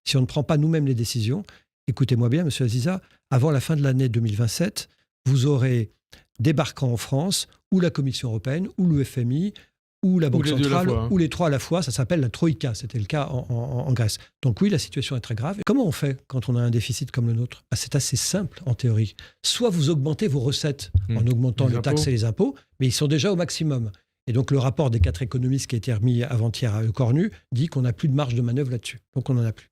si on ne prend pas nous-mêmes les décisions, écoutez-moi bien, monsieur Aziza, avant la fin de l'année 2027, vous aurez débarquant en France, ou la Commission européenne, ou le FMI, ou la Banque centrale, ou les trois à la fois. Ça s'appelle la Troïka. C'était le cas en Grèce. Donc oui, la situation est très grave. Comment on fait quand on a un déficit comme le nôtre ? C'est assez simple en théorie. Soit vous augmentez vos recettes en augmentant les taxes et les impôts, mais ils sont déjà au maximum. Et donc le rapport des 4 économistes qui a été remis avant-hier à Cornu dit qu'on n'a plus de marge de manœuvre là-dessus. Donc on n'en a plus.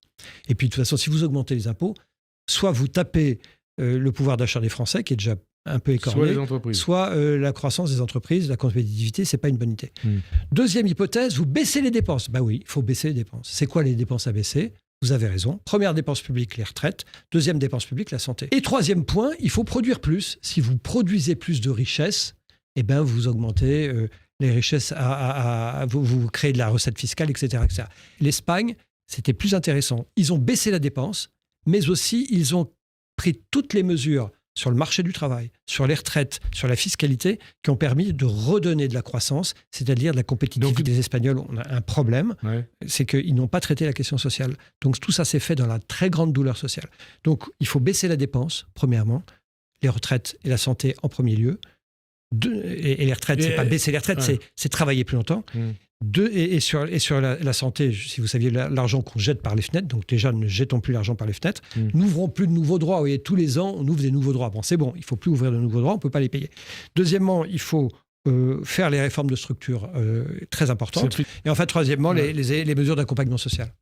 Et puis de toute façon, si vous augmentez les impôts, soit vous tapez le pouvoir d'achat des Français, qui est déjà un peu écorné, soit la croissance des entreprises, la compétitivité, c'est pas une bonne idée. Deuxième hypothèse, vous baissez les dépenses. Bah oui, il faut baisser les dépenses. C'est quoi les dépenses à baisser ? Vous avez raison. Première dépense publique, les retraites. Deuxième dépense publique, la santé. Et troisième point, il faut produire plus. Si vous produisez plus de richesses, eh ben vous augmentez les richesses, vous créez de la recette fiscale, etc., etc. L'Espagne, c'était plus intéressant. Ils ont baissé la dépense, mais aussi ils ont pris toutes les mesures sur le marché du travail, sur les retraites, sur la fiscalité, qui ont permis de redonner de la croissance, c'est-à-dire de la compétitivité des Espagnols. On a un problème, c'est qu'ils n'ont pas traité la question sociale. Donc tout ça s'est fait dans la très grande douleur sociale. Donc il faut baisser la dépense, premièrement, les retraites et la santé en premier lieu. Et les retraites, c'est pas baisser les retraites, c'est travailler plus longtemps. Et sur la santé, si vous saviez l'argent qu'on jette par les fenêtres, donc déjà ne jetons plus l'argent par les fenêtres, n'ouvrons plus de nouveaux droits. Vous voyez, tous les ans, on ouvre des nouveaux droits. Bon, c'est bon, il ne faut plus ouvrir de nouveaux droits, on ne peut pas les payer. Deuxièmement, il faut faire les réformes de structure très importantes. Et enfin, troisièmement, les mesures d'accompagnement social.